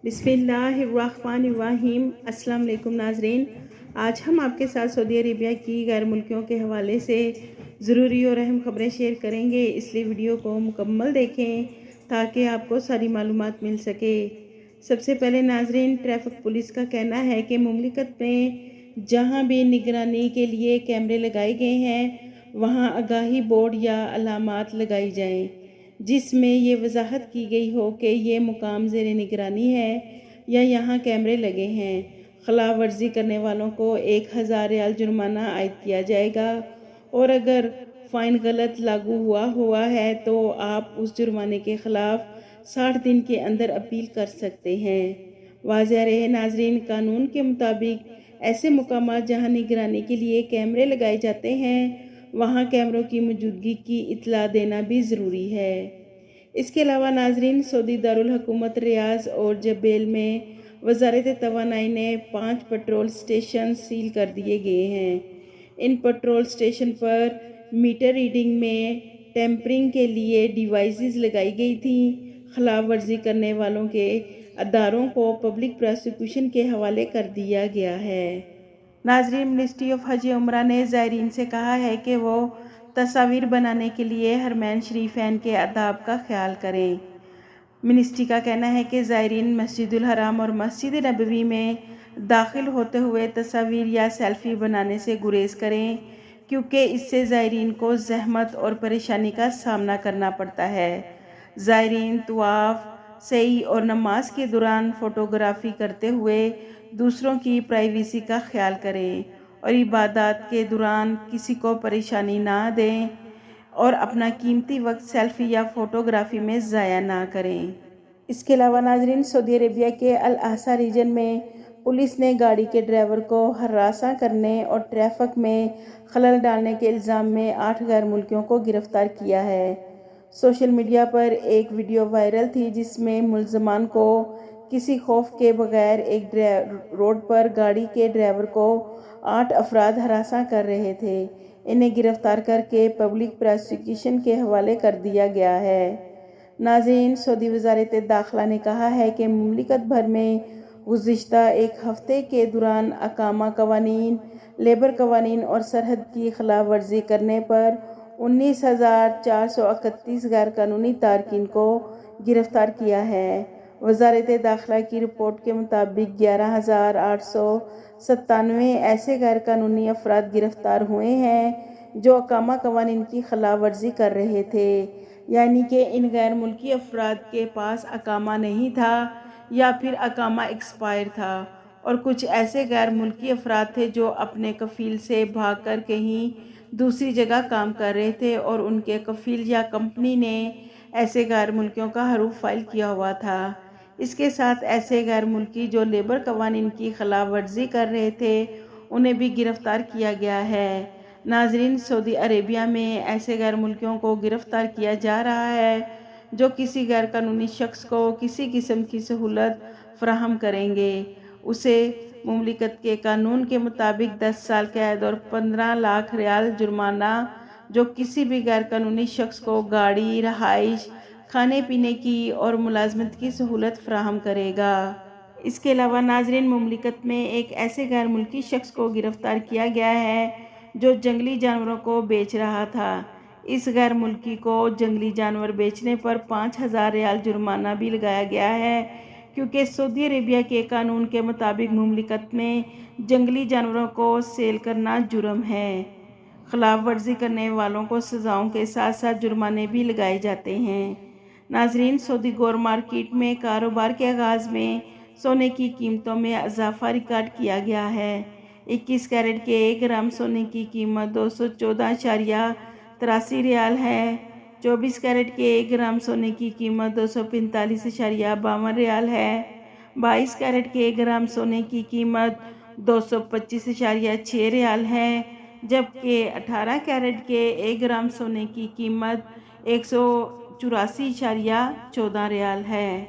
بسم اللہ الرحمن الرحیم۔ السلام علیکم ناظرین، آج ہم آپ کے ساتھ سعودی عربیہ کی غیر ملکیوں کے حوالے سے ضروری اور اہم خبریں شیئر کریں گے، اس لیے ویڈیو کو مکمل دیکھیں تاکہ آپ کو ساری معلومات مل سکے۔ سب سے پہلے ناظرین، ٹریفک پولیس کا کہنا ہے کہ مملکت میں جہاں بھی نگرانی کے لیے کیمرے لگائے گئے ہیں وہاں آگاہی بورڈ یا علامات لگائی جائیں جس میں یہ وضاحت کی گئی ہو کہ یہ مقام زیر نگرانی ہے یا یہاں کیمرے لگے ہیں۔ خلاف ورزی کرنے والوں کو 1000 ریال جرمانہ عائد کیا جائے گا اور اگر فائن غلط لاگو ہوا ہے تو آپ اس جرمانے کے خلاف 60 دن کے اندر اپیل کر سکتے ہیں۔ واضح رہے ناظرین، قانون کے مطابق ایسے مقامات جہاں نگرانی کے لیے کیمرے لگائے جاتے ہیں وہاں کیمروں کی موجودگی کی اطلاع دینا بھی ضروری ہے۔ اس کے علاوہ ناظرین، سعودی دارالحکومت ریاض اور جبیل میں وزارت توانائی نے 5 پیٹرول سٹیشن سیل کر دیے گئے ہیں۔ ان پیٹرول سٹیشن پر میٹر ریڈنگ میں ٹیمپرنگ کے لیے ڈیوائسز لگائی گئی تھیں۔ خلاف ورزی کرنے والوں کے اداروں کو پبلک پراسیکیوشن کے حوالے کر دیا گیا ہے۔ ناظرین، منسٹری آف حج عمرہ نے زائرین سے کہا ہے کہ وہ تصاویر بنانے کے لیے حرمین شریفین کے آداب کا خیال کریں۔ منسٹری کا کہنا ہے کہ زائرین مسجد الحرام اور مسجد نبوی میں داخل ہوتے ہوئے تصاویر یا سیلفی بنانے سے گریز کریں کیونکہ اس سے زائرین کو زحمت اور پریشانی کا سامنا کرنا پڑتا ہے۔ زائرین طواف، سعی اور نماز کے دوران فوٹوگرافی کرتے ہوئے دوسروں کی پرائیویسی کا خیال کریں اور عبادات کے دوران کسی کو پریشانی نہ دیں اور اپنا قیمتی وقت سیلفی یا فوٹوگرافی میں ضائع نہ کریں۔ اس کے علاوہ ناظرین، سعودی عربیہ کے الاحسا ریجن میں پولیس نے گاڑی کے ڈرائیور کو ہراساں کرنے اور ٹریفک میں خلل ڈالنے کے الزام میں 8 غیر ملکیوں کو گرفتار کیا ہے۔ سوشل میڈیا پر ایک ویڈیو وائرل تھی جس میں ملزمان کو کسی خوف کے بغیر ایک روڈ پر گاڑی کے ڈرائیور کو 8 افراد ہراساں کر رہے تھے۔ انہیں گرفتار کر کے پبلک پراسیکیوشن کے حوالے کر دیا گیا ہے۔ ناظرین، سعودی وزارت داخلہ نے کہا ہے کہ مملکت بھر میں گزشتہ ایک ہفتے کے دوران اقامہ قوانین، لیبر قوانین اور سرحد کی خلاف ورزی کرنے پر 19,431 غیر قانونی تارکین کو گرفتار کیا ہے۔ وزارت داخلہ کی رپورٹ کے مطابق 11,897 ایسے غیر قانونی افراد گرفتار ہوئے ہیں جو اقامہ قوانین کی خلاف ورزی کر رہے تھے، یعنی کہ ان غیر ملکی افراد کے پاس اقامہ نہیں تھا یا پھر اقامہ ایکسپائر تھا، اور کچھ ایسے غیر ملکی افراد تھے جو اپنے کفیل سے بھاگ کر کہیں دوسری جگہ کام کر رہے تھے اور ان کے کفیل یا کمپنی نے ایسے غیر ملکیوں کا حروف فائل کیا ہوا تھا۔ اس کے ساتھ ایسے غیر ملکی جو لیبر قوانین کی خلاف ورزی کر رہے تھے انہیں بھی گرفتار کیا گیا ہے۔ ناظرین، سعودی عربیہ میں ایسے غیر ملکیوں کو گرفتار کیا جا رہا ہے جو کسی غیر قانونی شخص کو کسی قسم کی سہولت فراہم کریں گے، اسے مملکت کے قانون کے مطابق 10 سال قید اور 15 لاکھ ریال جرمانہ جو کسی بھی غیر قانونی شخص کو گاڑی، رہائش، کھانے پینے کی اور ملازمت کی سہولت فراہم کرے گا۔ اس کے علاوہ ناظرین، مملکت میں ایک ایسے غیر ملکی شخص کو گرفتار کیا گیا ہے جو جنگلی جانوروں کو بیچ رہا تھا۔ اس غیر ملکی کو جنگلی جانور بیچنے پر 5,000 ریال جرمانہ بھی لگایا گیا ہے کیونکہ سعودی عربیہ کے قانون کے مطابق مملکت میں جنگلی جانوروں کو سیل کرنا جرم ہے۔ خلاف ورزی کرنے والوں کو سزاؤں کے ساتھ ساتھ جرمانے بھی لگائے جاتے ہیں۔ ناظرین، سعودی گور مارکیٹ میں کاروبار کے آغاز میں سونے کی قیمتوں میں اضافہ ریکارڈ کیا گیا ہے۔ 21 کیرٹ کے 1 گرام سونے کی قیمت 214.83 ریال ہے۔ 24 کیرٹ کے 1 گرام سونے کی قیمت 245.52 ریال ہے۔ 22 کیرٹ کے 1 گرام سونے کی قیمت 225.6 ریال ہے، جبکہ 18 کیرٹ کے 1 گرام سونے کی قیمت 184.14 ریال ہے۔